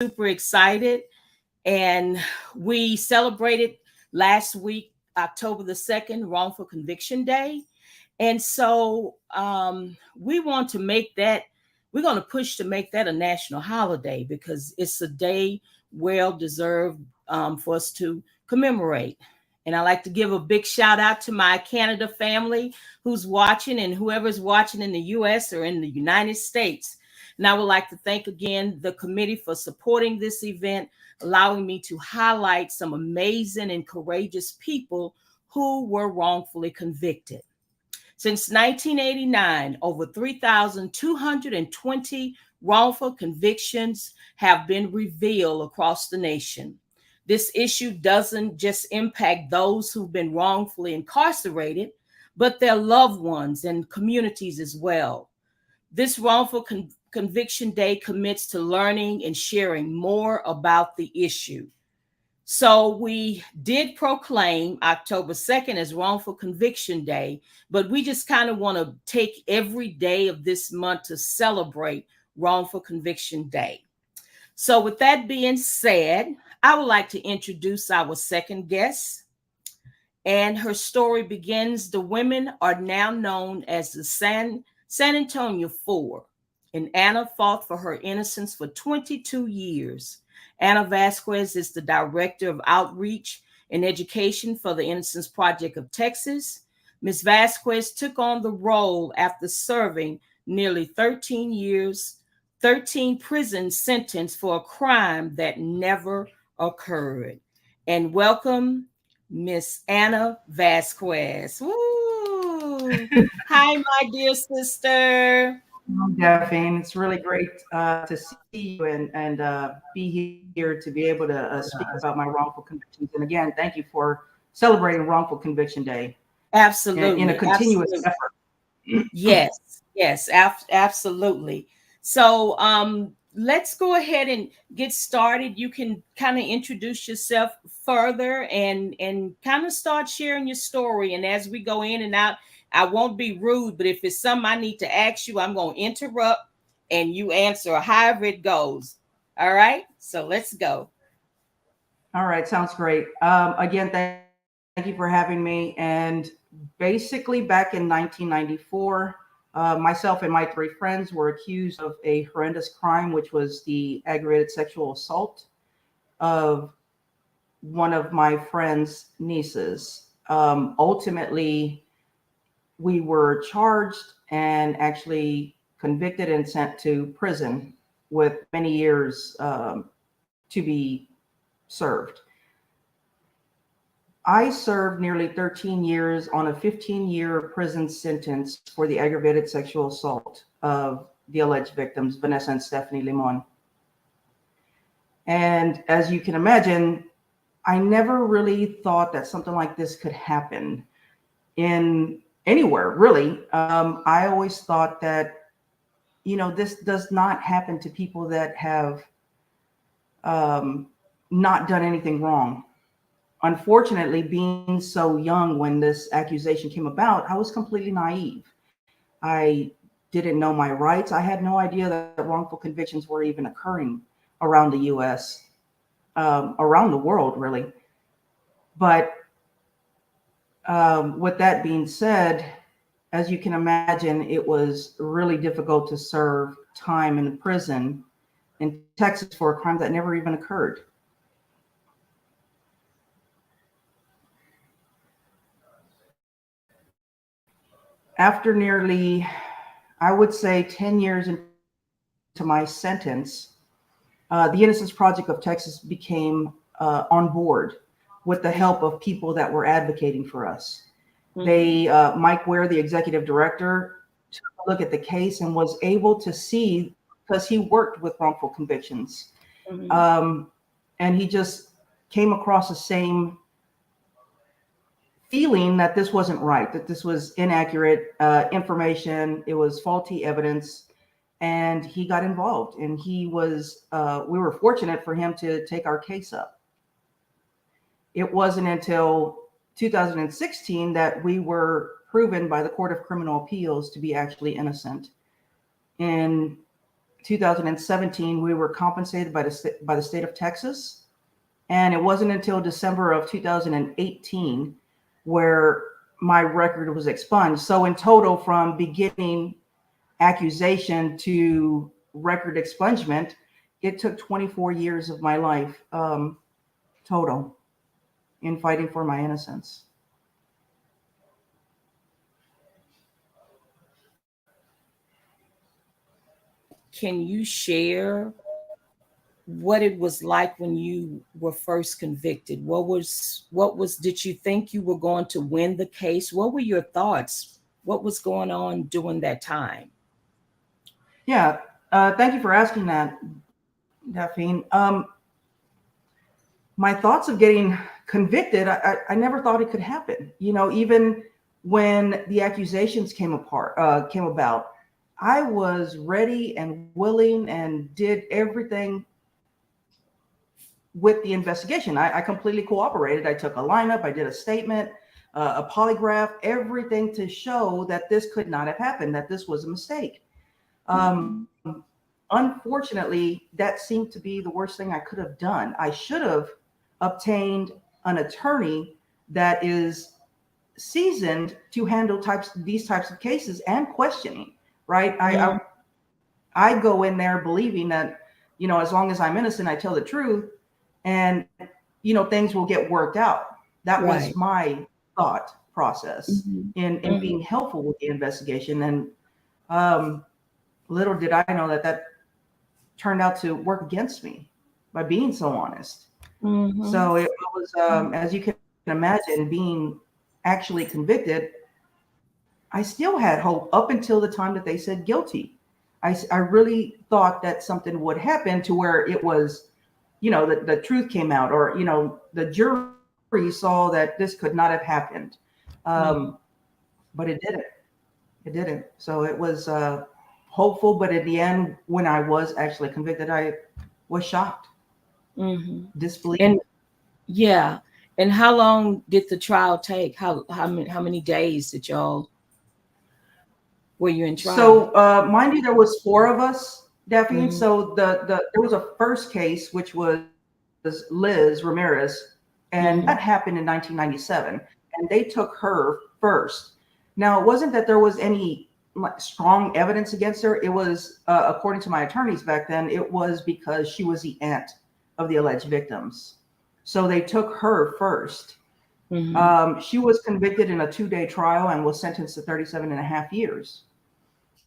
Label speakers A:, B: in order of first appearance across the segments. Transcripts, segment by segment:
A: super excited. And we celebrated last week, October the 2nd, Wrongful Conviction Day. And so we want to make that, we're going to push to make that a national holiday because it's a day well deserved for us to commemorate. And I like to give a big shout out to my Canada family who's watching and whoever's watching in the US or in the United States. And I would like to thank again the committee for supporting this event, allowing me to highlight some amazing and courageous people who were wrongfully convicted. Since 1989, over 3,220 wrongful convictions have been revealed across the nation. This issue doesn't just impact those who've been wrongfully incarcerated, but their loved ones and communities as well. This wrongful conviction day commits to learning and sharing more about the issue. So we did proclaim October 2nd as Wrongful Conviction Day, but we just kind of want to take every day of this month to celebrate Wrongful Conviction Day. So with that being said, I would like to introduce our second guest. And her story begins, the women are now known as the San Antonio Four. And Anna fought for her innocence for 22 years. Anna Vasquez is the Director of Outreach and Education for the Innocence Project of Texas. Ms. Vasquez took on the role after serving nearly 13 years, 13 prison sentence for a crime that never occurred. And welcome, Miss Anna Vasquez. Woo! Hi, my dear sister.
B: Daphne, it's really great to see you and be here to be able to speak about my wrongful convictions. And again, thank you for celebrating Wrongful Conviction Day.
A: Absolutely.
B: In a continuous
A: absolutely.
B: effort.
A: Yes, absolutely. So let's go ahead and get started. You can kind of introduce yourself further and kind of start sharing your story. And as we go in and out, I won't be rude, but if it's something I need to ask you, I'm going to interrupt and you answer however it goes. All right. So let's go.
B: All right. Sounds great. Again, thank you for having me. And basically back in 1994, myself and my three friends were accused of a horrendous crime, which was the aggravated sexual assault of one of my friend's nieces. Ultimately, we were charged and actually convicted and sent to prison with many years to be served. I served nearly 13 years on a 15-year prison sentence for the aggravated sexual assault of the alleged victims, Vanessa and Stephanie Limon. And as you can imagine, I never really thought that something like this could happen in anywhere, really. I always thought that, this does not happen to people that have not done anything wrong. Unfortunately, being so young when this accusation came about, I was completely naive. I didn't know my rights. I had no idea that wrongful convictions were even occurring around the US, around the world, really. But with that being said, as you can imagine, it was really difficult to serve time in prison in Texas for a crime that never even occurred. After nearly, I would say, 10 years into my sentence, the Innocence Project of Texas became on board with the help of people that were advocating for us. They, Mike Ware, the executive director, took a look at the case and was able to see, because he worked with wrongful convictions, and he just came across the same feeling that this wasn't right, that this was inaccurate information, it was faulty evidence, and he got involved. And he was, we were fortunate for him to take our case up. It wasn't until 2016 that we were proven by the Court of Criminal Appeals to be actually innocent. And 2017, we were compensated by the state of Texas. And it wasn't until December of 2018 where my record was expunged. So in total, from beginning accusation to record expungement, it took 24 years of my life total in fighting for my innocence.
A: Can you share what it was like when you were first convicted? Did you think you were going to win the case? What were your thoughts? What was going on during that time?
B: Yeah, thank you for asking that, Daphne. My thoughts of getting convicted, I never thought it could happen. You know, even when the accusations came about, I was ready and willing and did everything with the investigation. I completely cooperated. I took a lineup, I did a statement, a polygraph, everything to show that this could not have happened, that this was a mistake.
A: Mm-hmm.
B: Unfortunately, that seemed to be the worst thing I could have done. I should have obtained an attorney that is seasoned to handle these types of cases and questioning, right? I go in there believing that, you know, as long as I'm innocent, I tell the truth, and you know, things will get worked out. That was
A: Right.
B: my thought process
A: Mm-hmm.
B: in
A: Mm-hmm.
B: being helpful with the investigation. And um, little did I know that that turned out to work against me by being so honest.
A: Mm-hmm.
B: So it was, as you can imagine, being actually convicted, I still had hope up until the time that they said guilty. I really thought that something would happen to where it was, you know, the truth came out, or, you know, the jury saw that this could not have happened.
A: Mm-hmm.
B: Um, but it didn't. It didn't. So it was hopeful. But in the end, when I was actually convicted, I was shocked,
A: Mm-hmm.
B: disbelief.
A: And yeah. And how long did the trial take? How many days did y'all were you in trial?
B: So, mind you, there was four of us, Daphne.
A: Mm-hmm.
B: So there was a first case, which was Liz Ramirez, and that
A: Mm-hmm.
B: happened in 1997, and they took her first. Now, it wasn't that there was any like strong evidence against her. It was, according to my attorneys back then, it was because she was the aunt of the alleged victims. So they took her first.
A: Mm-hmm.
B: She was convicted in a 2-day trial and was sentenced to 37 and a half years.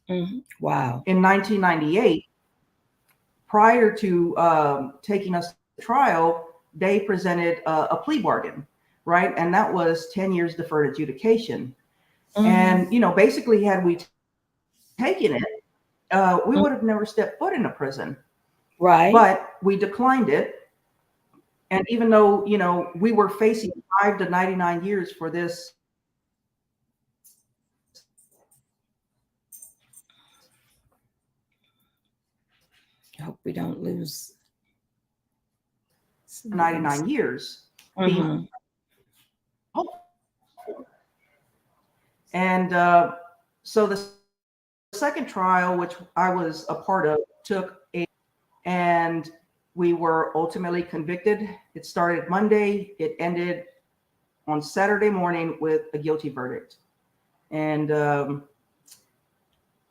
A: Mm-hmm. Wow.
B: In 1998, prior to taking us to trial, they presented a plea bargain, right? And that was 10 years deferred adjudication.
A: Mm-hmm.
B: And, you know, basically, had we taken it, we would have never stepped foot in a prison.
A: Right.
B: But we declined it. And even though, you know, we were facing 5 to 99 years for this,
A: I hope we don't lose.
B: 99 years being
A: Mm-hmm.
B: hopeful. And so the second trial, which I was a part of, took and we were ultimately convicted. It started Monday. It ended on Saturday morning with a guilty verdict. And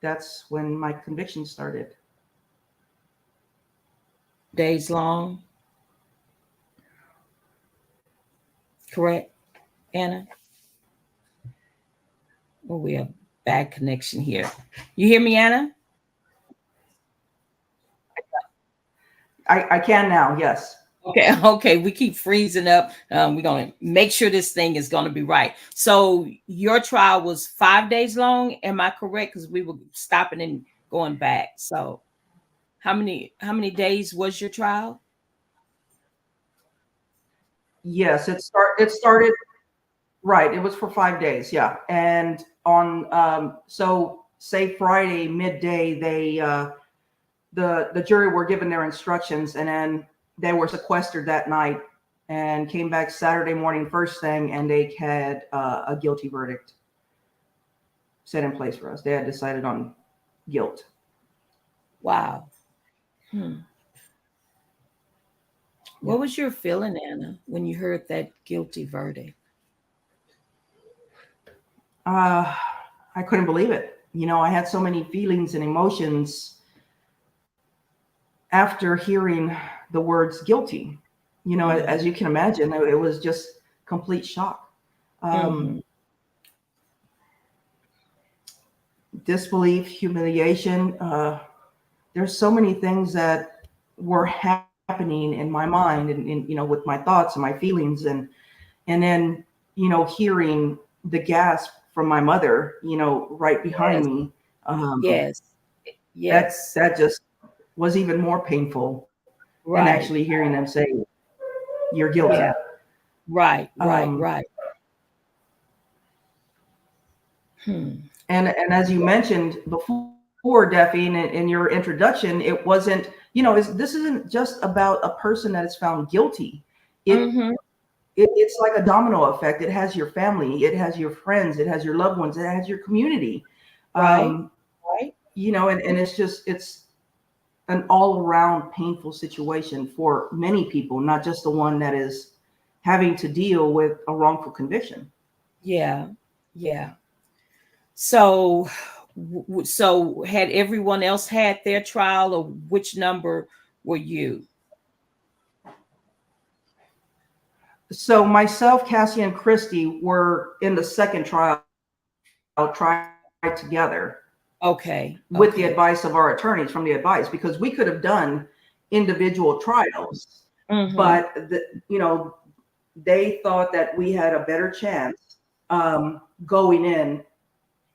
B: that's when my conviction started.
A: Days long. Correct, Anna? Oh, we have bad connection here. You hear me, Anna?
B: I can now, yes.
A: Okay, okay. We keep freezing up. We're gonna make sure this thing is gonna be right. So your trial was 5 days long. Am I correct? Because we were stopping and going back. So how many days was your trial?
B: Yes, it started right. It was for 5 days, yeah. And on so say Friday midday, they the jury were given their instructions, and then they were sequestered that night and came back Saturday morning first thing, and they had a guilty verdict set in place for us. They had decided on guilt.
A: Wow. Hmm.
B: Yeah.
A: What was your feeling, Anna, when you heard that guilty verdict?
B: Uh, I couldn't believe it. I had so many feelings and emotions after hearing the words guilty. As
A: Mm-hmm.
B: you can imagine, it was just complete shock. Um,
A: Mm-hmm.
B: Disbelief, humiliation. There's so many things that were happening in my mind, and with my thoughts and my feelings, and then hearing the gasp from my mother, right behind
A: Yes.
B: me.
A: Yes.
B: That
A: Yes.
B: that just was even more painful than actually
A: Right.
B: hearing them say you're guilty.
A: Yeah. Right. Right.
B: Um,
A: Right. Hmm.
B: and as you mentioned before, Daphne, in your introduction, it wasn't, this isn't just about a person that is found guilty. It,
A: Mm-hmm.
B: it's like a domino effect. It has your family, it has your friends, it has your loved ones, it has your community.
A: Right.
B: Um,
A: Right.
B: and it's an all around painful situation for many people, not just the one that is having to deal with a wrongful conviction.
A: Yeah. Yeah. So, so had everyone else had their trial, or which number were you?
B: So myself, Cassie, and Christy were in the second trial, tried together with the
A: Okay.
B: advice of our
A: Okay.
B: attorneys from the advice, because we could have done individual trials, but
A: Mm-hmm.
B: they thought that we had a better chance going in,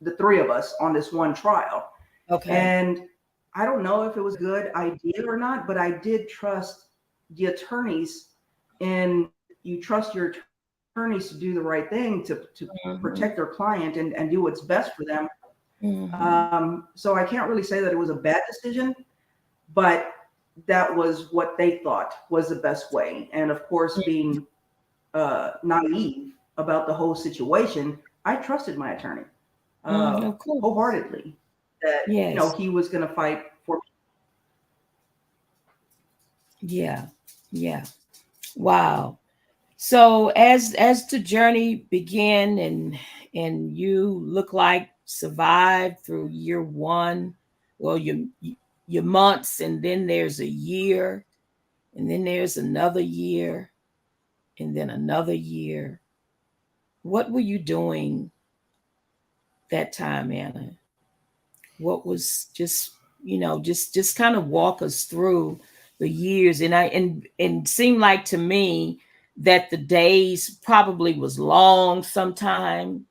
B: the three of us, on this one trial.
A: Okay.
B: And I don't know if it was a good idea or not, but I did trust the attorneys, and you trust your attorneys to do the right thing, to protect their
A: Mm-hmm.
B: client and do what's best for them.
A: Mm-hmm.
B: So I can't really say that it was a bad decision, but that was what they thought was the best way. And of course, being naive about the whole situation, I trusted my attorney
A: Mm, of course.
B: wholeheartedly, that
A: Yes.
B: he was going to fight for.
A: Yeah. Yeah. Wow. So as the journey began, and you look like survived through year one, well, your months, and then there's a year, and then there's another year, and then another year. What were you doing that time, Anna? What was just kind of walk us through the years. And seemed like to me that the days probably was long sometime,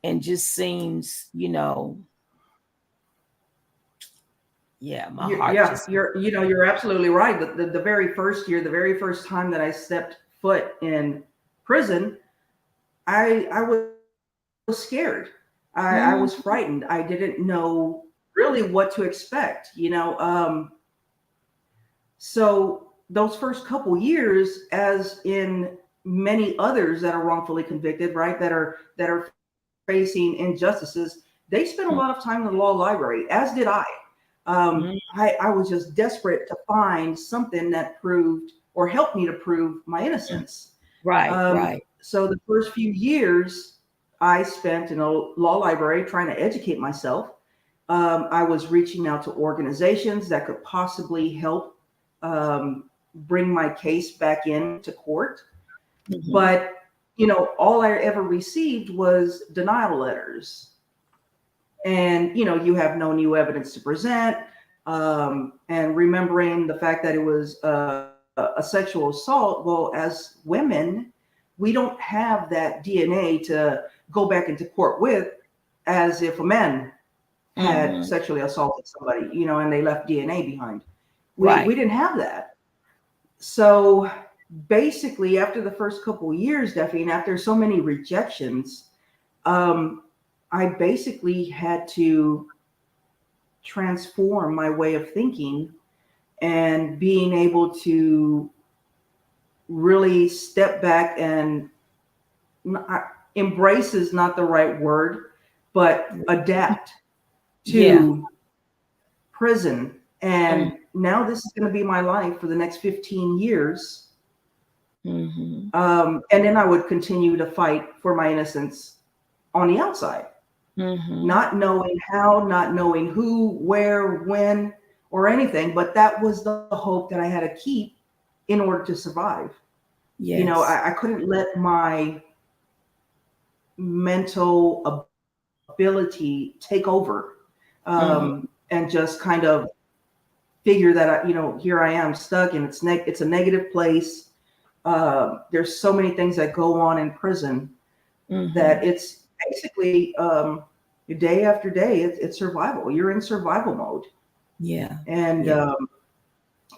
A: and just seems, yeah, my heart
B: Yeah,
A: just.
B: you're absolutely right. The very first year, the very first time that I stepped foot in prison, I was scared. I was frightened. I
A: Mm,
B: didn't know really what to expect. So those first couple years, as in many others that are wrongfully convicted, right, that are facing injustices, they spent a lot of time in the law library, as did I. I was just desperate to find something that proved or helped me to prove my
A: mm,
B: innocence.
A: right, right.
B: So the first few years I spent in a law library trying to educate myself. I was reaching out to organizations that could possibly help bring my case back into court.
A: Hmm.
B: But, all I ever received was denial letters. And, you have no new evidence to present. And remembering the fact that it was a sexual assault, well, as women, we don't have that DNA to go back into court with, as if a man had
A: Hmm.
B: sexually assaulted somebody, and they left DNA behind. We
A: Right.
B: didn't have that. So basically, after the first couple of years, Duffy, and after so many rejections, um, I basically had to transform my way of thinking, and being able to really step back and embrace is not the right word, but adapt
A: Yeah.
B: to prison.
A: Mm,
B: And now this is going to be my life for the next 15 years.
A: mhm,
B: And then I would continue to fight for my innocence on the outside,
A: mhm.
B: not knowing how, not knowing who, where, when, or anything. But that was the hope that I had to keep in order to survive. You know,
A: Yes.
B: I couldn't let my mental ability take over,
A: Mhm,
B: and just kind of figure that here I am stuck, and it's a negative place. There's so many things that go on in prison that
A: mhm.
B: it's basically, day after day, it's survival. You're in survival mode,
A: Yeah.
B: and
A: Yeah.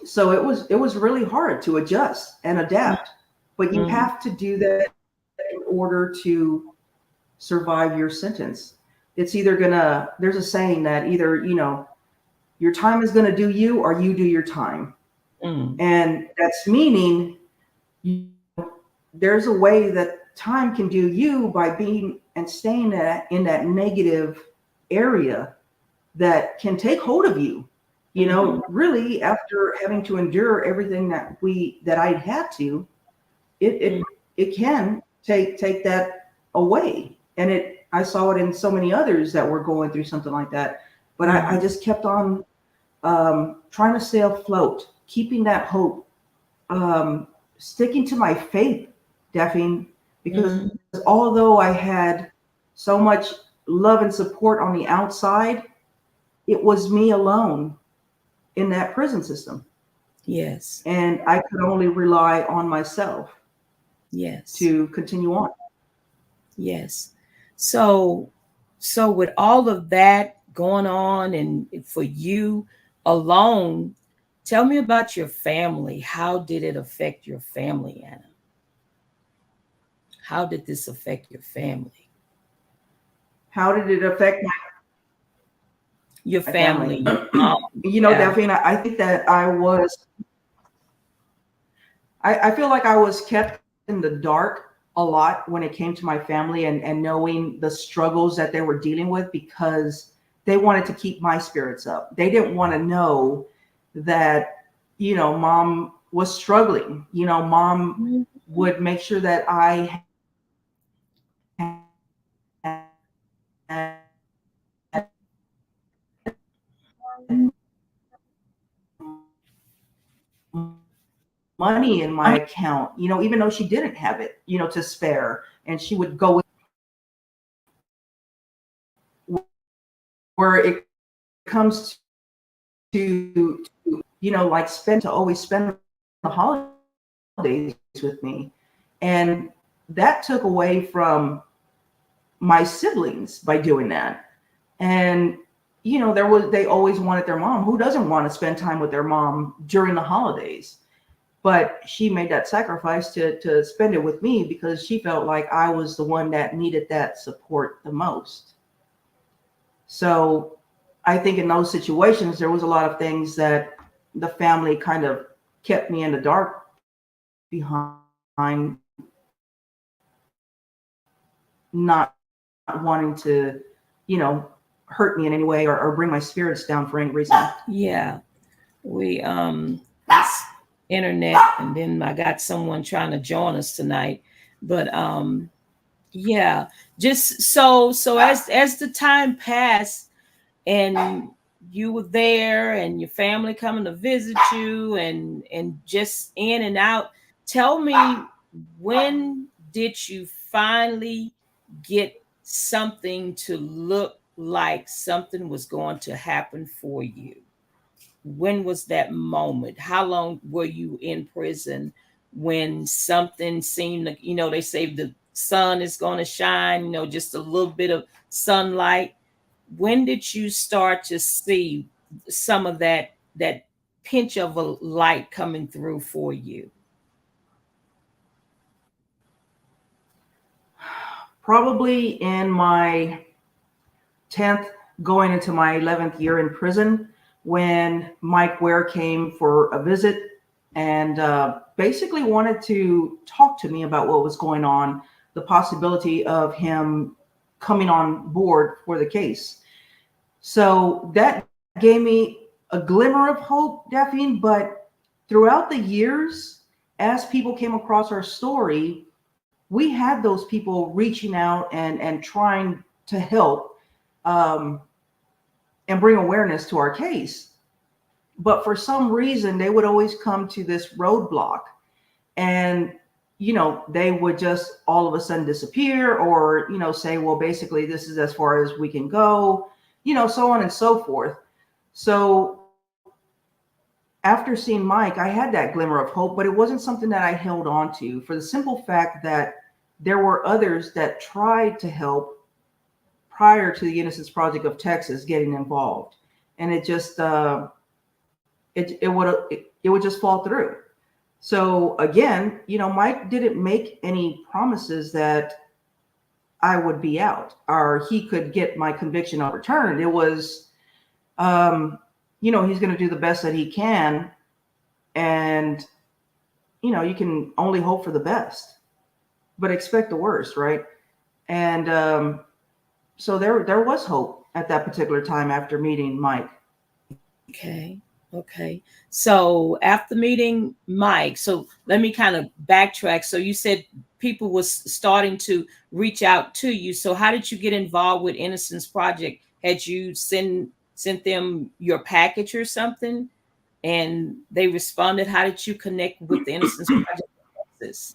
B: so it was really hard to adjust and adapt. But you
A: Mhm,
B: have to do that in order to survive your sentence. It's either gonna There's a saying that either your time is gonna do you, or you do your time,
A: mm,
B: and that's meaning there's a way that time can do you by being and staying in that negative area that can take hold of you.
A: mhm,
B: Really, after having to endure everything that I had to, it
A: mm,
B: it it can take that away. And I saw it in so many others that were going through something like that. But I
A: mhm,
B: just kept on, trying to stay afloat, keeping that hope, sticking to my faith, Daphne, because
A: mhm.
B: although I had so much love and support on the outside, it was me alone in that prison system.
A: Yes.
B: And I could only rely on myself
A: Yes.
B: to continue on.
A: Yes. So, so with all of that going on and for you alone, tell me about your family. How did it affect your family, Anna? How did this affect your family?
B: How did it affect
A: Your
B: my family?
A: family, your mom. Yeah.
B: Daphne, I think that I feel like I was kept in the dark a lot when it came to my family, and knowing the struggles that they were dealing with, because they wanted to keep my spirits up. They didn't want to know that, mom was struggling. Mom
A: Mhm.
B: would make sure that I had money in my account, even though she didn't have it, to spare. And she would go where it comes to, like always spend the holidays with me. And that took away from my siblings by doing that. And they always wanted their mom. Who doesn't want to spend time with their mom during the holidays? But she made that sacrifice to spend it with me, because she felt like I was the one that needed that support the most. So I think in those situations, there was a lot of things that the family kind of kept me in the dark behind, not wanting to, hurt me in any way, or bring my spirits down for any reason.
A: Yeah. We this internet, and then I got someone trying to join us tonight. But yeah, just so as the time passed and you were there and your family coming to visit you and just in and out, tell me, when did you finally get something to look like something was going to happen for you? When was that moment? How long were you in prison when something seemed to, they say the sun is going to shine, just a little bit of sunlight? When did you start to see some of that pinch of a light coming through for you?
B: Probably in my 10th, going into my 11th year in prison, when Mike Ware came for a visit, and basically wanted to talk to me about what was going on, the possibility of him coming on board for the case. So that gave me a glimmer of hope, Daphne, but throughout the years, as people came across our story, we had those people reaching out and trying to help, um, and bring awareness to our case. But for some reason, they would always come to this roadblock, and they would just all of a sudden disappear, or say, well, basically this is as far as we can go, so on and so forth. So after seeing Mike, I had that glimmer of hope, but it wasn't something that I held on to, for the simple fact that there were others that tried to help prior to the Innocence Project of Texas getting involved, and it just it would just fall through. So again, Mike didn't make any promises that I would be out or he could get my conviction overturned. It was, he's going to do the best that he can, and you can only hope for the best, but expect the worst, right? And so there was hope at that particular time after meeting Mike.
A: Okay. Okay. So after meeting Mike, so let me kind of backtrack. So you said people was starting to reach out to you. So how did you get involved with Innocence Project? Had you sent them your package or something and they responded? How did you connect with the Innocence Project in Texas?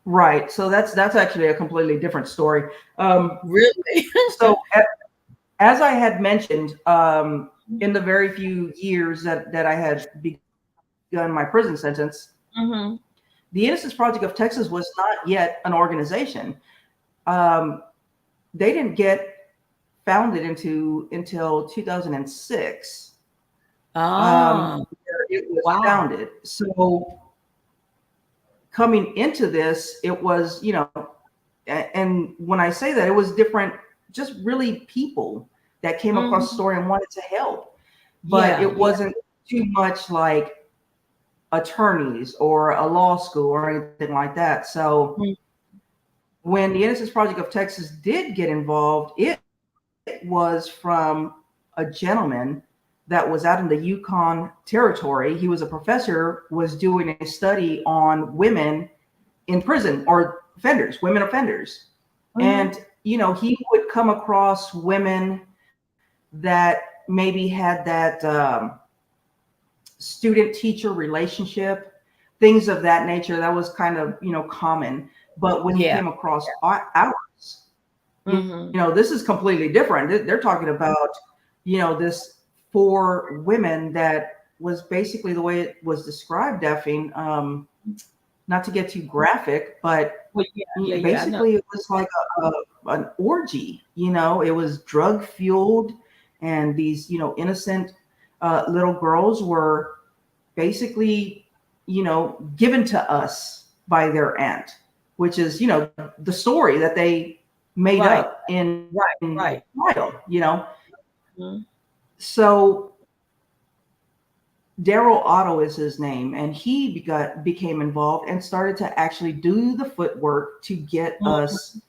B: Right. So that's actually a completely different story.
A: Really?
B: So as I had mentioned, in the very few years that I had begun my prison sentence,
A: Mm-hmm.
B: the Innocence Project of Texas was not yet an organization. Um, they didn't get founded until 2006.
A: Ah,
B: Where it was
A: wow.
B: founded. So coming into this, it was, and when I say that, it was different, just really people that came across the
A: Mm-hmm.
B: story and wanted to help. But
A: Yeah,
B: it
A: yeah.
B: wasn't too much like attorneys or a law school or anything like that. So when the Innocence Project of Texas did get involved, it was from a gentleman that was out in the Yukon territory. He was a professor, was doing a study on women in prison, or offenders, women offenders.
A: Mm-hmm.
B: And, he would come across women that maybe had that student teacher relationship, things of that nature. That was kind of, common. But when he
A: Yeah.
B: came across ours,
A: Mm-hmm.
B: this is completely different. They're talking about, this four women that was basically the way it was described, Daphne. Not to get too graphic, but
A: Well, yeah, yeah, yeah. I know.
B: basically it was like an orgy. It was drug fueled, and these, innocent little girls were basically, given to us by their aunt, which is, the story that they made
A: Right,
B: up in
A: right, right.
B: trial.
A: Mhm.
B: So Daryl Otto is his name, and he became involved and started to actually do the footwork to get
A: Mhm.
B: us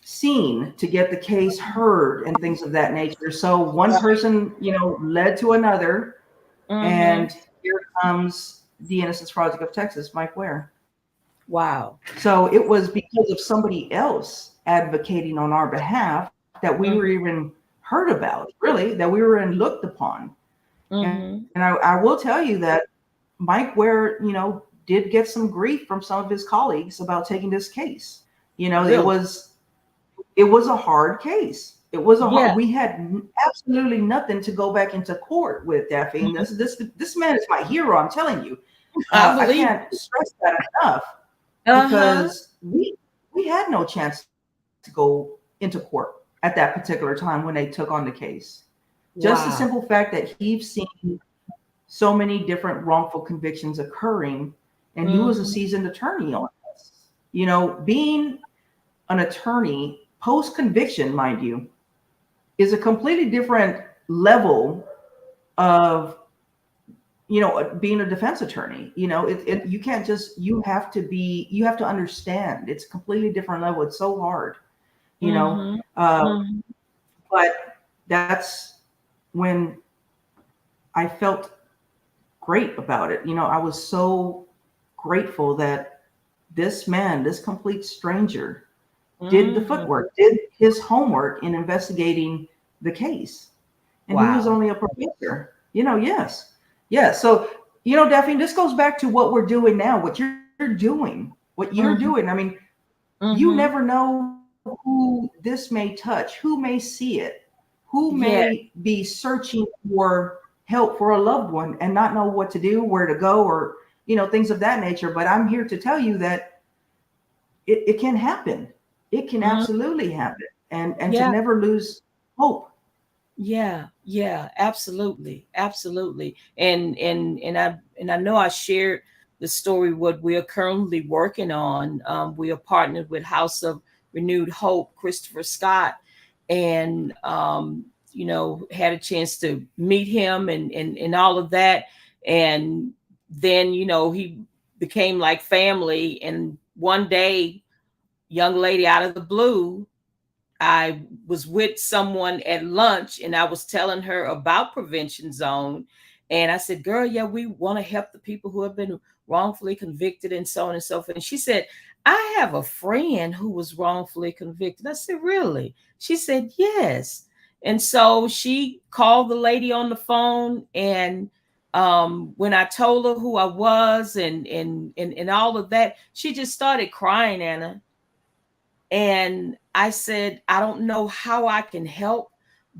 B: seen, to get the case heard, and things of that nature. So one
A: Right.
B: person, led to another,
A: Mhm.
B: and here comes the Innocence Project of Texas, Mike Ware.
A: Wow.
B: So it was because of somebody else advocating on our behalf that we were
A: Mhm.
B: even heard about, really, that we were in looked upon. And
A: Mhm.
B: I will tell you that Mike Ware, did get some grief from some of his colleagues about taking this case. It
A: Really?
B: was a hard case. It was a hard.
A: Yeah.
B: We had absolutely nothing to go back into court with, Daphne. And
A: Mhm.
B: this man is my hero. I'm telling you.
A: I
B: I
A: believe
B: can't
A: it.
B: stress that enough,
A: Uh-huh.
B: because we had no chance to go into court at that particular time when they took on the case. Just the simple
A: Wow.
B: fact that he's seen so many different wrongful convictions occurring, and he was a
A: Mhm.
B: seasoned attorney on this. Being an attorney post conviction, mind you, is a completely different level of being a defense attorney. You can't just, you have to understand, it's a completely different level. It's so hard, you know
A: Mhm.
B: uh,
A: Mhm.
B: but that's when I felt great about it. I was so grateful that this man, this complete stranger, did the
A: Mhm.
B: footwork, did his homework in investigating the case. And he was
A: Wow.
B: only a professor. Yes. Yes. So, Daphne, this goes back to what we're doing now, what you're doing, what you're doing. I
A: Mhm.
B: mean, you never
A: Mhm.
B: know who this may touch, who may see it, who may
A: Yeah.
B: be searching for help for a loved one and not know what to do, where to go, or, things of that nature. But I'm here to tell you that it can happen. It can
A: Mhm.
B: absolutely happen. And to
A: Yeah.
B: never lose hope.
A: Yeah, yeah, absolutely, absolutely. And I know I shared the story what we are currently working on. We are partnered with House of Renewed Hope, Christopher Scott, and had a chance to meet him and all of that. And then he became like family. And one day, young lady out of the blue, I was with someone at lunch and I was telling her about Prevention Zone. And I said, girl, yeah, we want to help the people who have been wrongfully convicted and so on and so forth. And she said, I have a friend who was wrongfully convicted. I said, really? She said, yes. And so she called the lady on the phone. And when I told her who I was and all of that, she just started crying, Anna. And I said, I don't know how I can help,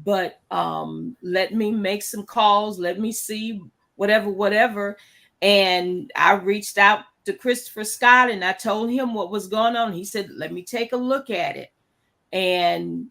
A: but let me make some calls, let me see whatever. And I reached out to Christopher Scott and I told him what was going on. He said, let me take a look at it. And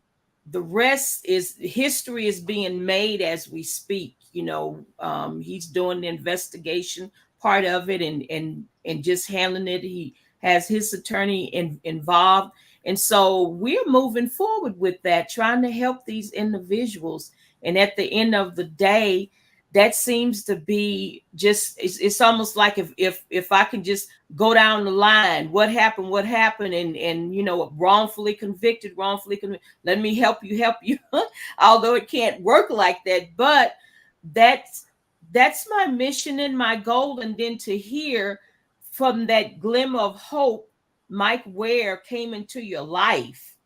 A: the rest is history is being made as we speak. He's doing the investigation part of it and just handling it. He has his attorney involved, and so we're moving forward with that, trying to help these individuals. And at the end of the day, that seems to be just it's almost like if I can just go down the line, what happened, and wrongfully convicted, let me help you. Although it can't work like that, but that's that's my mission and my goal. And then to hear from that glimmer of hope, Mike Ware came into your life,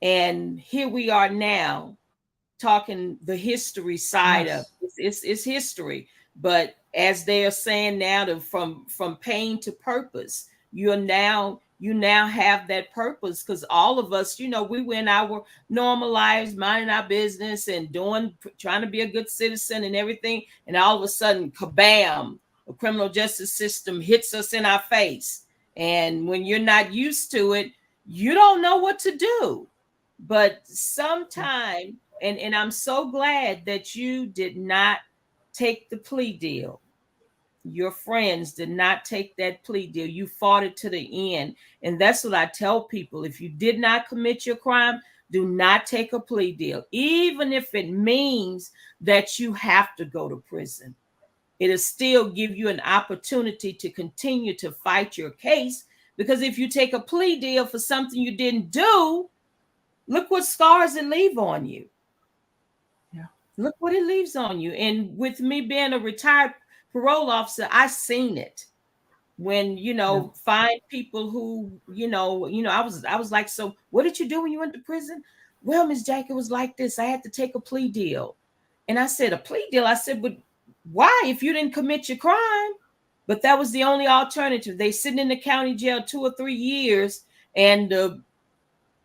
A: and here we are now talking the history side of
B: Yes.
A: it's history. But as they are saying now, from pain to purpose, you now have that purpose, because all of us, we went our normal lives, minding our business and doing, trying to be a good citizen and everything, and all of a sudden, kabam, a criminal justice system hits us in our face. And when you're not used to it, you don't know what to do. But sometime, and I'm so glad that you did not take the plea deal. Your friends did not take that plea deal. You fought it to the end. And that's what I tell people. If you did not commit your crime, do not take a plea deal, even if it means that you have to go to prison. It'll still give you an opportunity to continue to fight your case. Because if you take a plea deal for something you didn't do, look what scars it leave on you.
B: Yeah.
A: Look what it leaves on you. And with me being a retired parole officer, I seen it. When
B: Yeah.
A: find people who I was like, so what did you do when you went to prison? Well, Miss Jack, it was like this. I had to take a plea deal. And I said, a plea deal? I said, but why, if you didn't commit your crime? But that was the only alternative. They sitting in the county jail 2 or 3 years, and the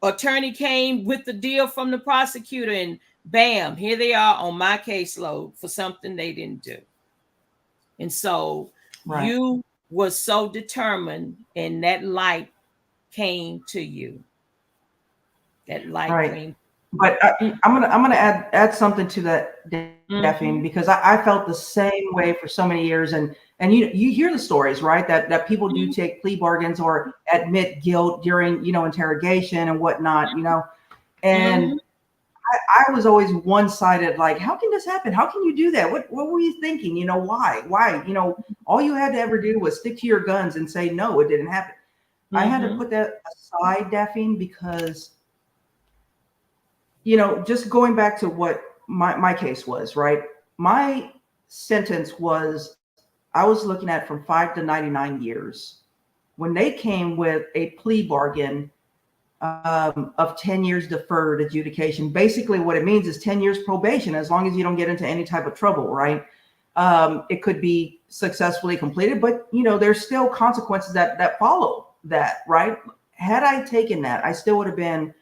A: attorney came with the deal from the prosecutor, and bam, here they are on my caseload for something they didn't do. And so
B: Right.
A: you was so determined, and that light came to you. That light
B: Right.
A: came.
B: But I'm gonna add something to that, Daphne, because
A: Mm-hmm.
B: I felt the same way for so many years, and you hear the stories, right? That people do take plea bargains or admit guilt during interrogation and whatnot, and
A: Mm-hmm.
B: I was always one sided, like, how can this happen? How can you do that? What were you thinking? Why? All you had to ever do was stick to your guns and say no, it didn't happen. I had to
A: Mm-hmm.
B: put that aside, Daphne, because just going back to what my case was, right? my sentence was, I was looking at from 5 to 99 years. When they came with a plea bargain of 10 years deferred adjudication, basically what it means is 10 years probation, as long as you don't get into any type of trouble, right? It could be successfully completed, but there's still consequences that follow that, right? Had I taken that, I still would have been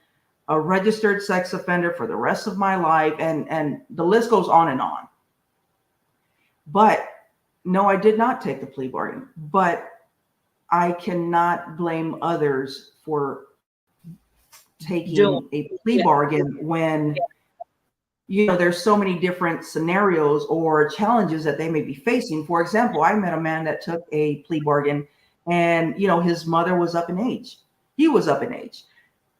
B: a registered sex offender for the rest of my life, and the list goes on and on. But no, I did not take the plea bargain, but I cannot blame others for taking a plea bargain when there's so many different scenarios or challenges that they may be facing. For example, I met a man that took a plea bargain, and his mother was up in age. He was up in age,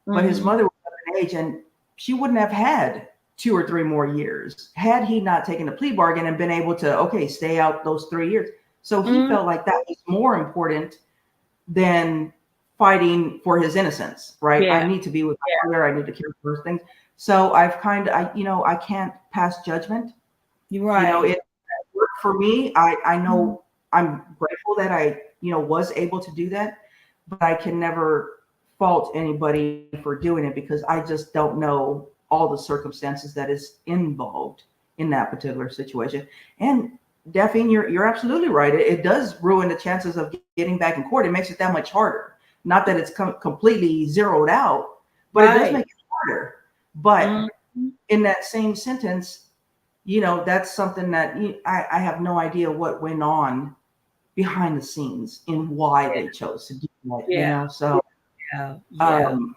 B: but his mother was up in age, and she wouldn't have had 2 or 3 more years had he not taken a plea bargain and been able to stay out those 3 years. So he felt like that was more important than fighting for his innocence, right? I need to be with my mother. I need to care for those things. So I've I can't pass judgment.
A: You're right.
B: It worked for me. I know I'm grateful that I, was able to do that, but I can never fault anybody for doing it because I just don't know all the circumstances that is involved in that particular situation. And Daphne, you're absolutely right. It does ruin the chances of getting back in court. It makes it that much harder. Not that it's completely zeroed out, but it does make it harder. But in that same sentence, that's something that I have no idea what went on behind the scenes and why they chose to do that. So it happens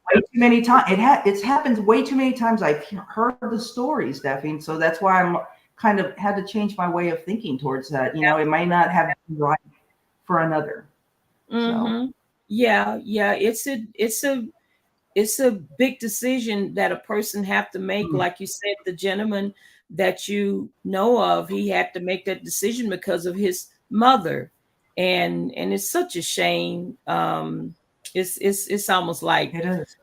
B: way too many times. It's happened way too many times. I've heard the stories, Daphne. So that's why I'm kind of had to change my way of thinking towards that. It might not have been right for another. So.
A: Yeah. It's a big decision that a person have to make. Like you said, the gentleman that you know of, he had to make that decision because of his mother, and it's such a shame. It's almost like
B: it is.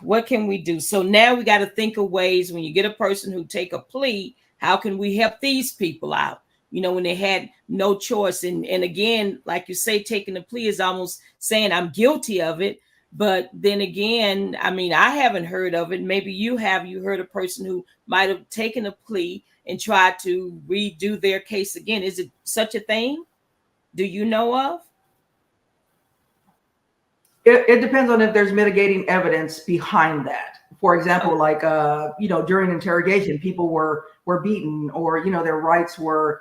A: What can we do? So now we got to think of ways when you get a person who take a plea, how can we help these people out? When they had no choice. And again, like you say, taking the plea is almost saying I'm guilty of it. But then again, I mean, I haven't heard of it. Maybe you have. You heard a person who might have taken a plea and tried to redo their case again. Is it such a thing? Do you know of?
B: It depends on if there's mitigating evidence behind that. For example, like during interrogation, people were beaten, or their rights were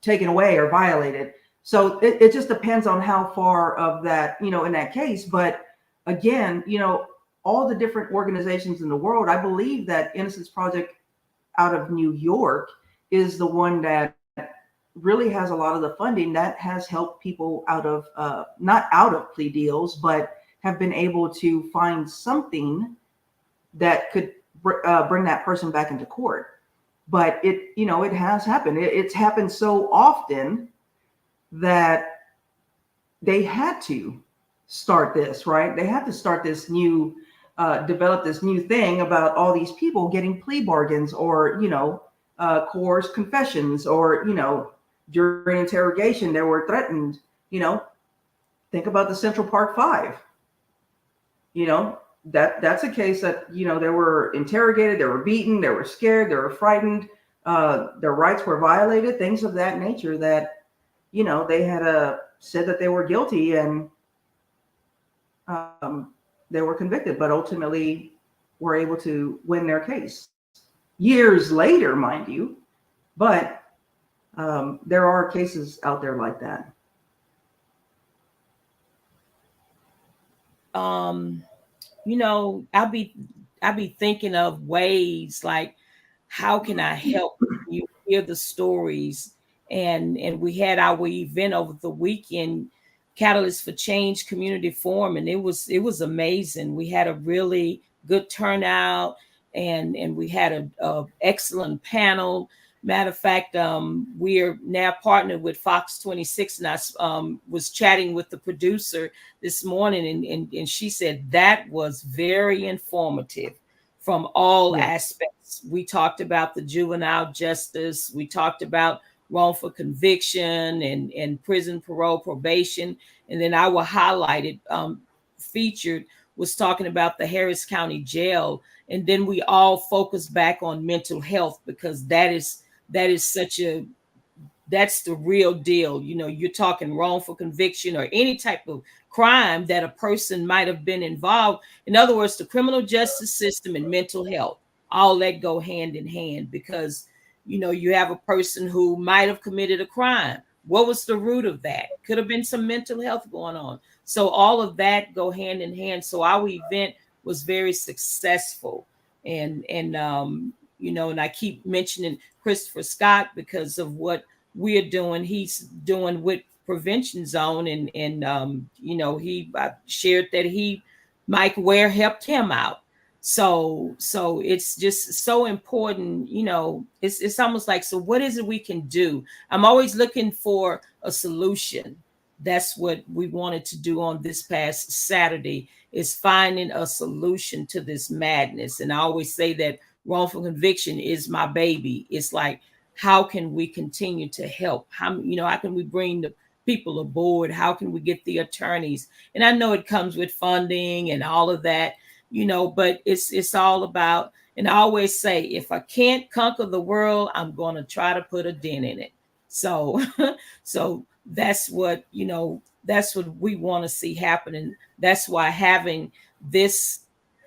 B: taken away or violated. So it just depends on how far of that, in that case. But again, all the different organizations in the world, I believe that Innocence Project out of New York is the one that really has a lot of the funding that has helped people out of not out of plea deals, but have been able to find something that could bring that person back into court. But it has happened. It's happened so often that they had to start this, right? They had to start this new, develop this new thing about all these people getting plea bargains, or coerced confessions, or during interrogation they were threatened. Think about the Central Park Five. That's a case that they were interrogated, they were beaten, they were scared, they were frightened, their rights were violated, things of that nature, that they had said that they were guilty, and they were convicted, but ultimately were able to win their case years later, mind you. But there are cases out there like that.
A: I'll be thinking of ways like, how can I help you hear the stories? And we had our event over the weekend, Catalyst for Change Community Forum, and it was amazing. We had a really good turnout, and we had a excellent panel. Matter of fact, we're now partnered with Fox 26, and I was chatting with the producer this morning, and she said that was very informative. from all
B: Yeah.
A: aspects. We talked about the juvenile justice, we talked about wrongful conviction and prison, parole, probation. And then our highlighted featured was talking about the Harris County Jail. And then we all focus back on mental health, because that is such a that's the real deal. You're talking wrongful conviction or any type of crime that a person might have been involved. In other words, the criminal justice system and mental health, all that go hand in hand, because you have a person who might have committed a crime. What was the root of that? Could have been some mental health going on. So all of that go hand in hand. So our event was very successful. And I keep mentioning Christopher Scott because of what we're doing. He's doing with Prevention Zone, and he shared that Mike Ware helped him out. So it's just so important. It's almost like, so what is it we can do? I'm always looking for a solution. That's what we wanted to do on this past Saturday, is finding a solution to this madness. And I always say that wrongful conviction is my baby. It's like, how can we continue to help? How can we bring the people aboard? How can we get the attorneys? And I know it comes with funding and all of that, but it's all about, and I always say, if I can't conquer the world, I'm going to try to put a dent in it. So so that's what we want to see happen. That's why having this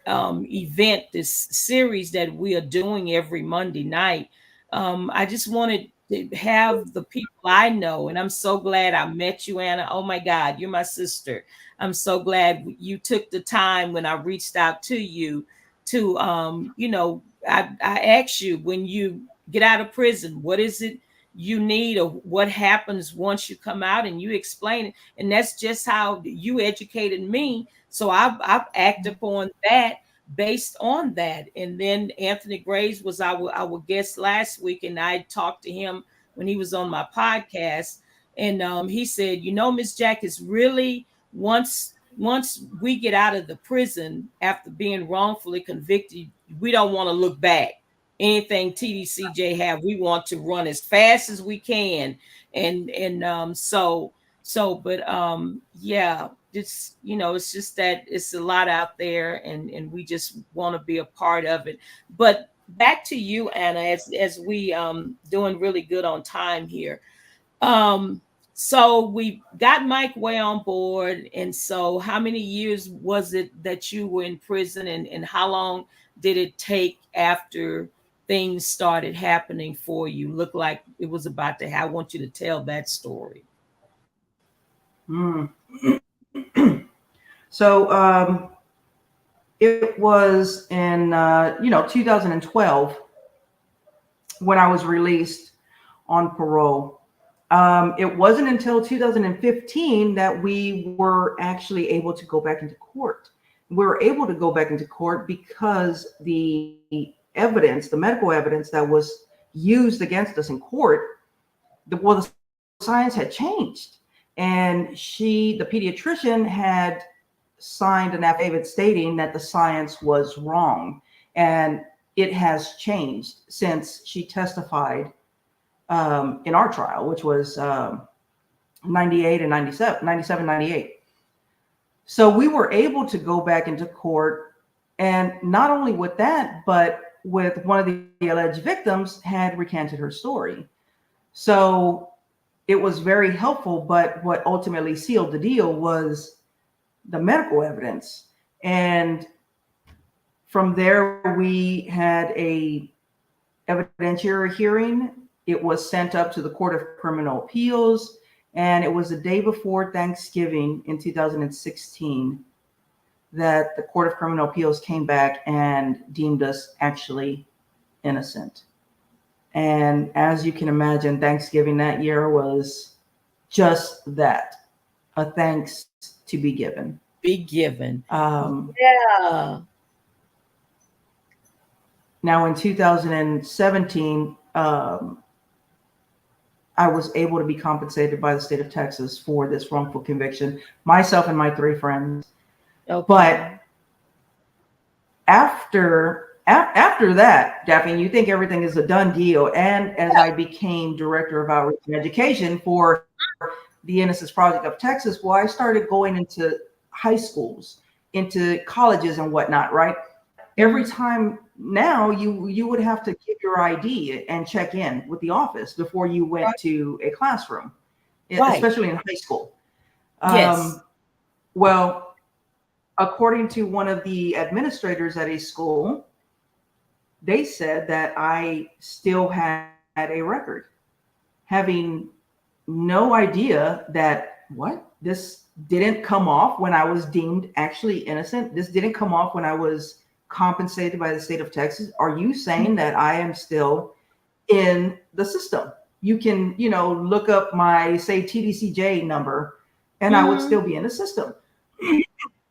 A: event, this series that we are doing every Monday night, I just wanted to have the people I know, and I'm so glad I met you, Anna. Oh my God, you're my sister. I'm so glad you took the time when I reached out to you to, I asked you, when you get out of prison, what is it you need, or what happens once you come out, and you explain it. And that's just how you educated me. So I've acted upon that based on that. And then Anthony Graves was our guest last week, and I talked to him when he was on my podcast, and he said, Miss Jack, is really, once we get out of the prison after being wrongfully convicted, we don't want to look back. Anything TDCJ have, we want to run as fast as we can. But yeah, it's just that it's a lot out there, and we just want to be a part of it. But back to you, Anna, as we doing really good on time here. So we got Mike way on board. And so how many years was it that you were in prison, and how long did it take after things started happening for you? Looked like it was about to happen. I want you to tell that story.
B: Mm. So it was in 2012 when I was released on parole. It wasn't until 2015 that we were actually able to go back into court. We were able to go back into court because the evidence, the medical evidence that was used against us in court, the science had changed. And the pediatrician had signed an affidavit stating that the science was wrong. And it has changed since she testified in our trial, which was 98 and 97, 98. So we were able to go back into court, and not only with that, but with one of the alleged victims had recanted her story. So it was very helpful, but what ultimately sealed the deal was the medical evidence. And from there, we had a evidentiary hearing. It was sent up to the Court of Criminal Appeals, and it was the day before Thanksgiving in 2016 that the Court of Criminal Appeals came back and deemed us actually innocent. And as you can imagine, Thanksgiving that year was just that, a thanks to be given.
A: Be given.
B: Yeah. Now in 2017, I was able to be compensated by the state of Texas for this wrongful conviction, myself and my 3 friends.
A: Okay.
B: But after After that, Daphne, you think everything is a done deal. And as I became director of outreach and education for the Innocence Project of Texas, well, I started going into high schools, into colleges and whatnot, right? Every
A: Mhm.
B: time now you would have to give your ID and check in with the office before you went
A: Right.
B: to a classroom,
A: Right.
B: especially in high school.
A: Yes.
B: Um, well, according to one of the administrators at a school, they said that I still had a record, having no idea that this didn't come off when I was deemed actually innocent. This didn't come off when I was compensated by the state of Texas. Are you saying that I am still in the system? You can, look up my, say, TDCJ number, and I would
A: Mm-hmm.
B: still be in the system.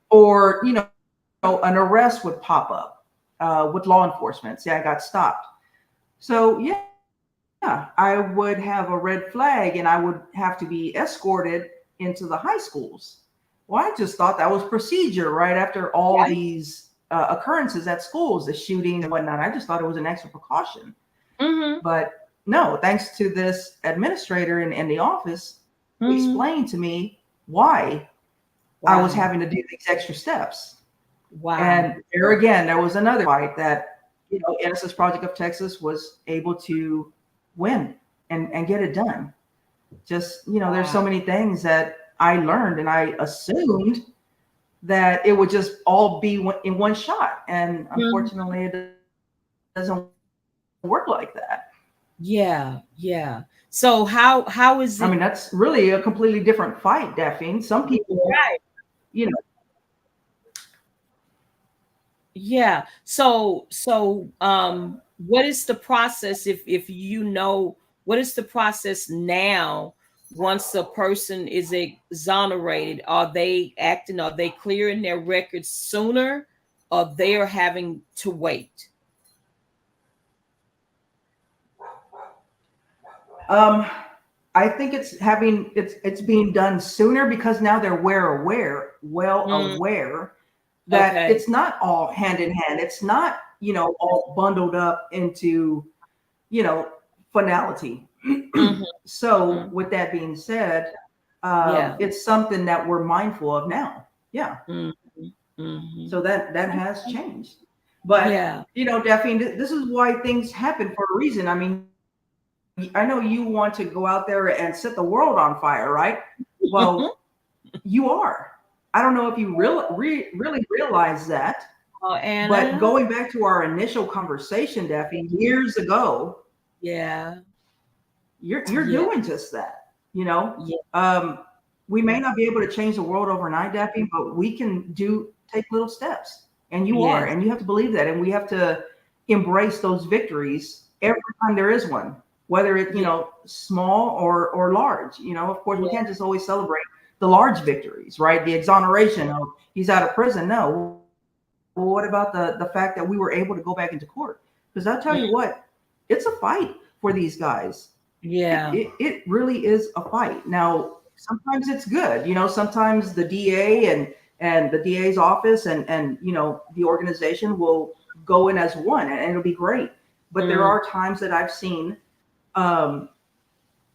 B: Or, an arrest would pop up with law enforcement. Say I got stopped. So, yeah, I would have a red flag and I would have to be escorted into the high schools. Well, I just thought that was procedure right after all
A: Right.
B: these occurrences at schools, the shootings and whatnot. I just thought it was an extra precaution.
A: Mm-hmm.
B: But no, thanks to this administrator in the office, who
A: Mm-hmm.
B: explained to me why I was
A: Wow.
B: having to do these extra steps.
A: Wow.
B: And there again, there was another fight that, Innocence Project of Texas was able to win and get it done. Just, there's
A: Wow.
B: so many things that I learned and I assumed that it would just all be in one shot. And
A: Mhm.
B: unfortunately, it doesn't work like that.
A: Yeah. Yeah. So how
B: I
A: is
B: mean,
A: it?
B: that's really a completely different fight, Daphne. Some people,
A: Right.
B: you know,
A: Yeah. So what is the process if you know what is the process now once a person is exonerated? Are they clearing their records sooner or they are having to wait?
B: um, I think it's being done sooner because now they're well
A: Mm,
B: aware that
A: okay.
B: it's not all hand in hand. It's not, all bundled up into, you know, finality.
A: Hmm.
B: So
A: Hmm.
B: with that being said,
A: Yeah.
B: it's something that we're mindful of now. Yeah.
A: Hmm. Hmm.
B: So that has changed. But
A: Yeah.
B: Daphne, this is why things happen for a reason. I mean, I know you want to go out there and set the world on fire, right? Well, you are. I don't know if you really realize that,
A: Oh,
B: but
A: Anna.
B: going back to our initial conversation, Daphne, years ago,
A: Yeah.
B: you're
A: Yeah.
B: doing just that. You know,
A: Yeah.
B: um, we may not be able to change the world overnight, Daphne, but we can do take little steps, and you are,
A: Yes.
B: and you have to believe that, and we have to embrace those victories every time there is one, whether it
A: Yeah.
B: small or large. Of course, we
A: Yeah.
B: can't just always celebrate the large victories, right? The exoneration of he's out of prison. No, well, what about the fact that we were able to go back into court? Because I'll tell you what, it's a fight for these guys. It
A: Yeah.
B: really is a fight. Now, sometimes it's good. Sometimes the DA and the DA's office and the organization will go in as one, and it'll be great. But there
A: Mm,
B: are times that I've seen um,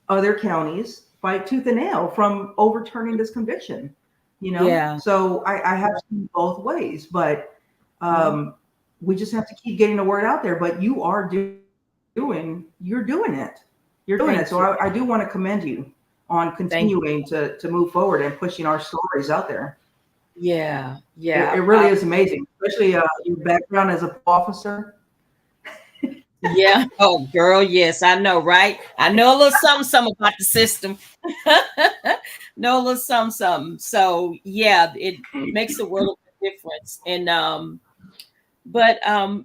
B: other counties fight tooth and nail from overturning this conviction.
A: yeah.
B: So I have seen both ways, but
A: Mhm.
B: um, we just have to keep getting the word out there. But you're doing it. You're doing it. So I
A: Thank
B: do
A: you.
B: want to commend you on
A: Thank
B: continuing to move forward and pushing our stories out there.
A: Yeah.
B: It
A: Yeah.
B: really is amazing, especially your background as a officer.
A: Yeah. Oh, girl, yes, I know, right? I know a little something about the system. Know a little something. So yeah, it makes a world of difference. And but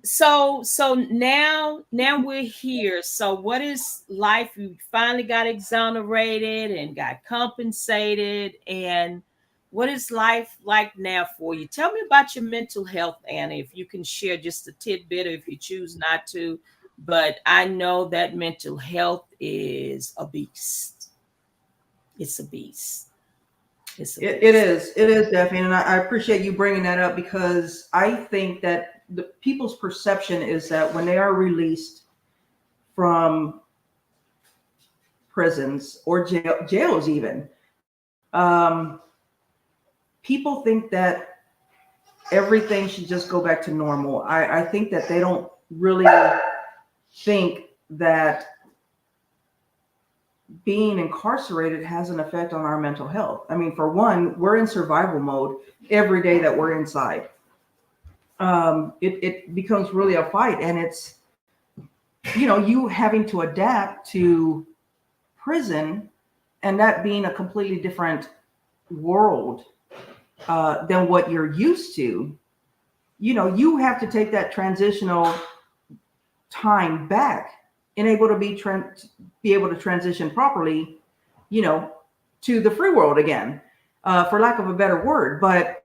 A: so now we're here. So what is life? You finally got exonerated and got compensated. And what is life like now for you? Tell me about your mental health, Anna, if you can share just a tidbit or if you choose not to. But I know that mental health is a beast. It's a beast. It's a
B: It
A: beast.
B: is. It is, Daphne. And I appreciate you bringing that up because I think that the people's perception is that when they are released from prisons or jails even, people think that everything should just go back to normal. I think that they don't really think that being incarcerated has an effect on our mental health. I mean, for one, we're in survival mode every day that we're inside. It becomes really a fight, and it's, you having to adapt to prison, and that being a completely different world than what you're used to. You have to take that transitional time back and able to be able to transition properly, to the free world again, for lack of a better word. But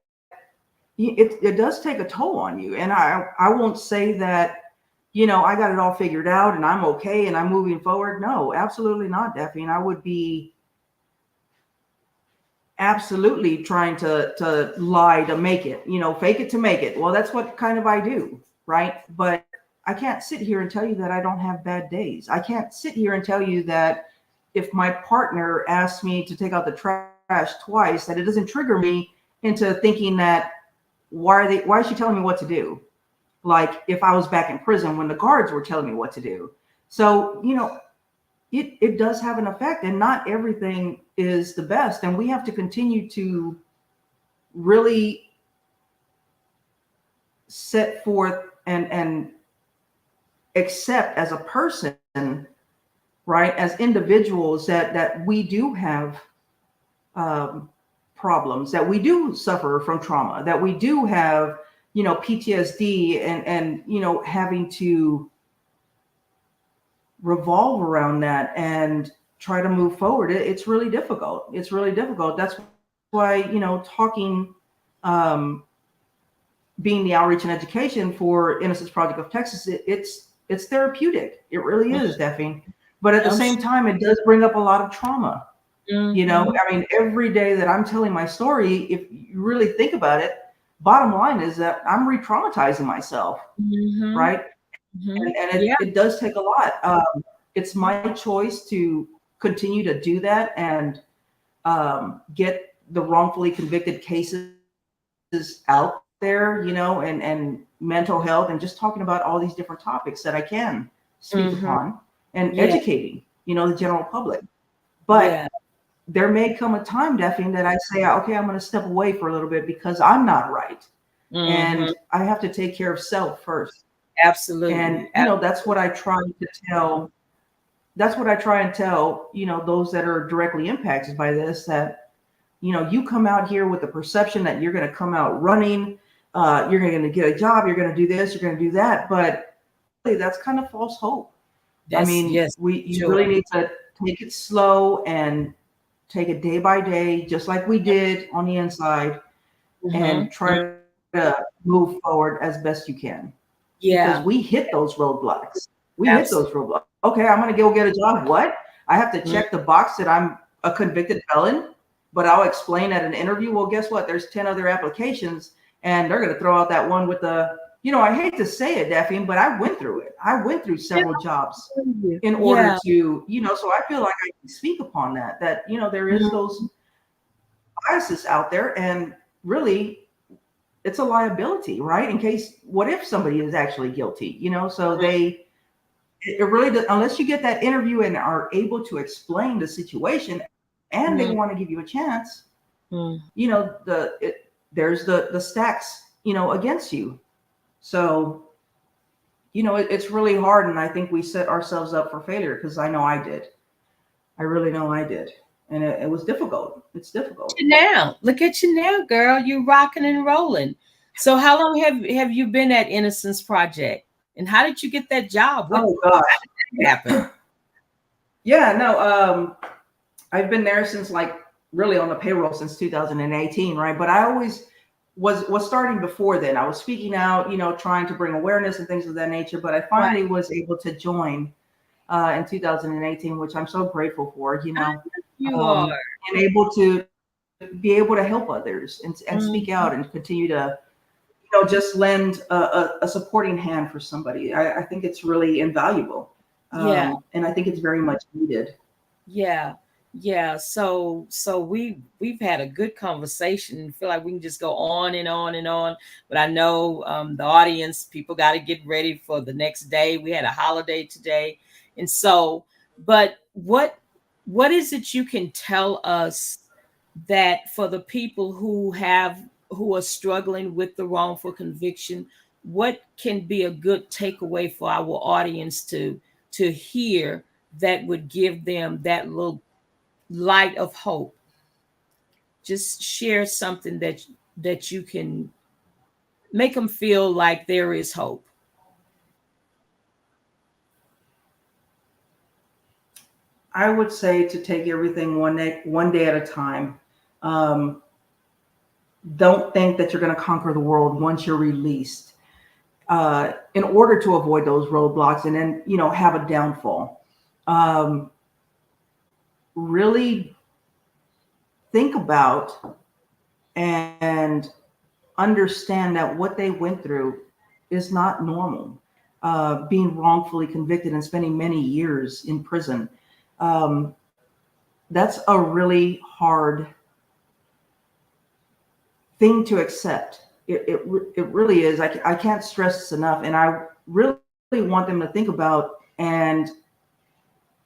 B: it does take a toll on you. And I won't say that, I got it all figured out and I'm okay and I'm moving forward. No, absolutely not, Daphne. And I would be absolutely trying to lie to make it, fake it to make it. Well, that's what kind of I do, right? But I can't sit here and tell you that I don't have bad days. I can't sit here and tell you that if my partner asks me to take out the trash twice, that it doesn't trigger me into thinking that why is she telling me what to do? Like if I was back in prison when the guards were telling me what to do. So, it does have an effect, and not everything is the best. And we have to continue to really set forth and accept as a person, right, as individuals, that we do have problems, that we do suffer from trauma, that we do have, PTSD, and having to revolve around that and try to move forward. It's really difficult. It's really difficult. That's why, talking, being the outreach and education for Innocence Project of Texas, it's therapeutic. It really is, Daphne. But at the same time, it does bring up a lot of trauma. I mean, every day that I'm telling my story, if you really think about it, bottom line is that I'm re-traumatizing myself, right? And it does take a lot. It's my choice to continue to do that and get the wrongfully convicted cases out there, and mental health, and just talking about all these different topics that I can speak upon, and educating, the general public. But there may come a time, Daphne, that I say, okay, I'm going to step away for a little bit because I'm not right. And I have to take care of self first.
A: Absolutely.
B: And, that's what I try to tell. That's what I try and tell, those that are directly impacted by this, that, you come out here with the perception that you're going to come out running, you're going to get a job, you're going to do this, you're going to do that. But really, that's kind of false hope. You really need to take it slow and take it day by day, just like we did on the inside, and try to move forward as best you can. Because we hit those roadblocks. Hit those roadblocks. Okay, I'm going to go get a job. What? I have to check the box that I'm a convicted felon, but I'll explain at an interview. Well, guess what? There's 10 other applications, and they're going to throw out that one with the, I hate to say it, Daphne, but I went through it. I went through several jobs in order to, so I feel like I can speak upon that, there is those biases out there, and really it's a liability, right? In case, what if somebody is actually guilty, so it really does, unless you get that interview and are able to explain the situation, and they want to give you a chance, there's the stacks, against you. So, it's really hard. And I think we set ourselves up for failure, because I know I did. I really know I did. And it was difficult. It's difficult.
A: Now, look at you now, girl. You're rocking and rolling. So how long have you been at Innocence Project? And how did you get that job?
B: How did that
A: happen?
B: I've been there since, really on the payroll since 2018, right? But I always was starting before then. I was speaking out, trying to bring awareness and things of that nature. But I finally was able to join in 2018, which I'm so grateful for,
A: You are.
B: And able to be able to help others and speak out and continue to, just lend a supporting hand for somebody. I think it's really invaluable.
A: Yeah.
B: And I think it's very much needed.
A: Yeah. Yeah. So we've had a good conversation and feel like we can just go on and on and on. But I know the audience, people got to get ready for the next day. We had a holiday today. And so, but what is it you can tell us that for the people who are struggling with the wrongful conviction, what can be a good takeaway for our audience to hear that would give them that little light of hope? Just share something that you can make them feel like there is hope.
B: I would say to take everything one day at a time. Um, don't think that you're going to conquer the world once you're released. In order to avoid those roadblocks and then have a downfall, um, really think about and understand that what they went through is not normal. Being wrongfully convicted and spending many years in prison, um, that's a really hard thing to accept. It really is. I can't stress this enough. And I really want them to think about and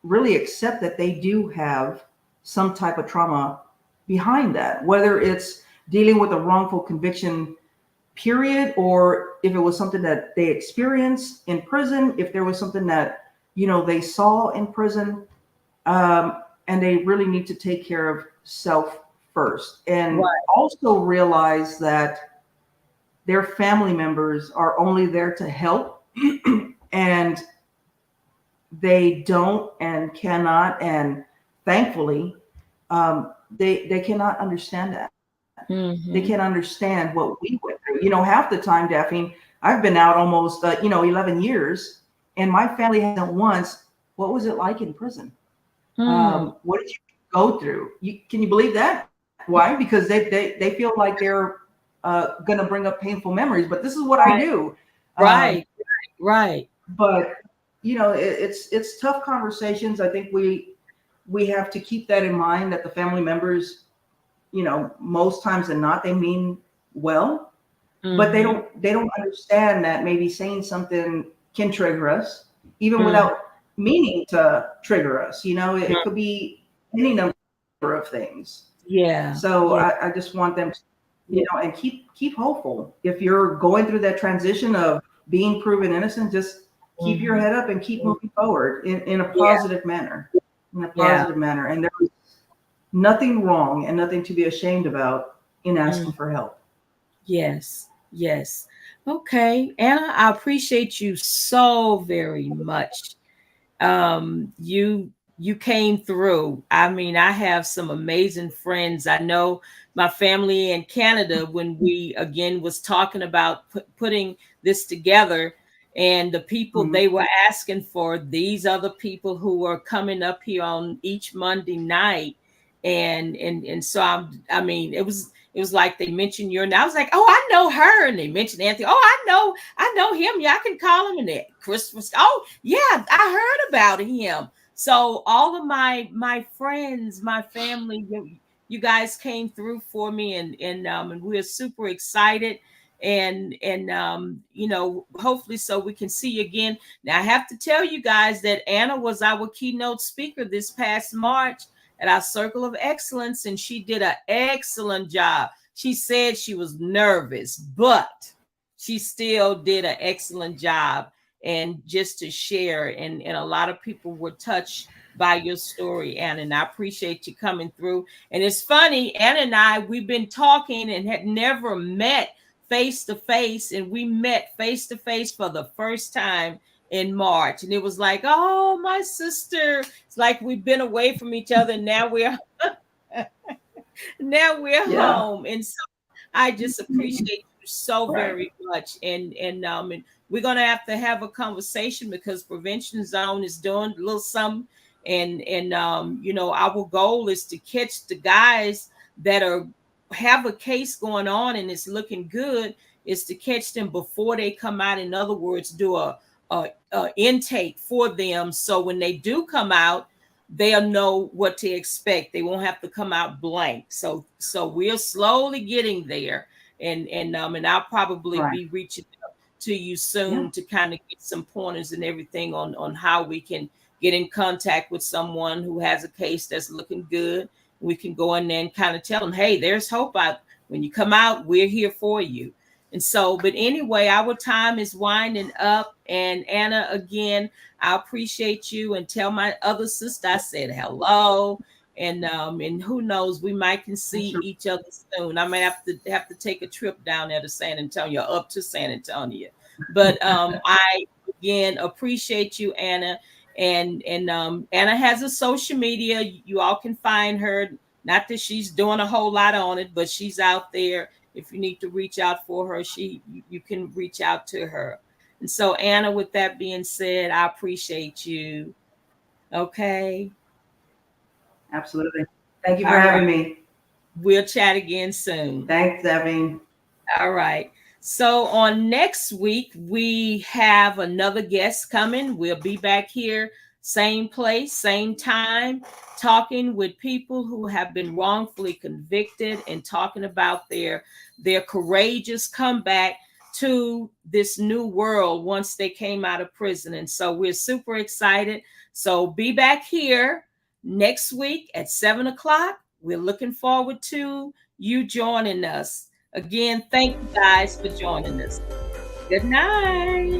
B: really accept that they do have some type of trauma behind that, whether it's dealing with a wrongful conviction period, or if it was something that they experienced in prison, if there was something that they saw in prison, and they really need to take care of self first, and
A: Right.
B: also realize that their family members are only there to help, and they don't and cannot, and thankfully, they cannot understand that. They can't
A: Mm-hmm.
B: understand what we went through. Half the time, Daphne, I've been out almost 11 years, and my family hasn't once. What was it like in prison?
A: Mm.
B: What did you go through? Can you believe that? Why? Because they feel like they're going to bring up painful memories. But this is what I
A: Right.
B: do.
A: Right. Right.
B: But it's tough conversations. I think we have to keep that in mind, that the family members, most times than not, they mean well, but they
A: Mm-hmm.
B: don't understand that maybe saying something can trigger us, even
A: Mm-hmm.
B: without meaning to trigger us. It could be any number of things. So
A: Yeah.
B: I
A: Yeah.
B: just want them to, and keep hopeful. If you're going through that transition of being proven innocent, just keep your
A: Mm-hmm.
B: head up and keep moving forward in a
A: Yeah.
B: positive manner. In a
A: Yeah.
B: positive manner. And there's nothing wrong and nothing to be ashamed about in
A: Mm.
B: asking for help.
A: Yes. Yes. Okay, Anna, I appreciate you so very much. You came through. I mean, I have some amazing friends. I know my family in Canada, when we again was talking about putting this together, and the people
B: Mhm.
A: they were asking for, these other people who are coming up here on each Monday night. And so I mean, it was like they mentioned your name. I was like, oh, I know her. And they mentioned Anthony. Oh, I know him. Yeah, I can call him. And that Christmas. Oh, yeah, I heard about him. So all of my friends, my family, you guys came through for me, and we're super excited. And hopefully so we can see you again. Now I have to tell you guys that Anna was our keynote speaker this past March at our Circle of Excellence, and she did an excellent job. She said she was nervous, but she still did an excellent job. And just to share, and a lot of people were touched by your story, Anna, and I appreciate you coming through. And it's funny, Anna and I, we've been talking and had never met face to face, and we met face to face for the first time in March. And it was like, oh, my sister. It's like we've been away from each other, and now we're
B: Yeah.
A: home. And so I just appreciate you so
B: Right.
A: very much. And we're gonna have to have a conversation, because Prevention Zone is doing a little something. And our goal is to catch the guys that are have a case going on and it's looking good, is to catch them before they come out. In other words, do a intake for them, so when they do come out, they'll know what to expect. They won't have to come out blank. So we're slowly getting there, and I'll probably
B: Right.
A: be reaching out to you
B: Yeah.
A: soon to kind of get some pointers and everything on how we can get in contact with someone who has a case that's looking good. We can go in there and kind of tell them, hey, there's hope out. When you come out, we're here for you. And so, but anyway, our time is winding up. And Anna, again, I appreciate you, and tell my other sister I said hello. And who knows, we might can see
B: Sure.
A: each other soon. I may have to take a trip down there to San Antonio, up to San Antonio. But I again appreciate you, Anna. And Anna has a social media. You all can find her. Not that she's doing a whole lot on it, but she's out there. If you need to reach out for her, you can reach out to her. And so, Anna, with that being said, I appreciate you. Okay.
B: Absolutely. Thank you
A: All
B: for
A: right.
B: having me.
A: We'll chat again soon.
B: Thanks, Debbie.
A: All right. So on next week, we have another guest coming. We'll be back here, same place, same time, talking with people who have been wrongfully convicted and talking about their courageous comeback to this new world once they came out of prison. And so we're super excited. So be back here next week at 7 o'clock. We're looking forward to you joining us. Again, thank you guys for joining us. Good night.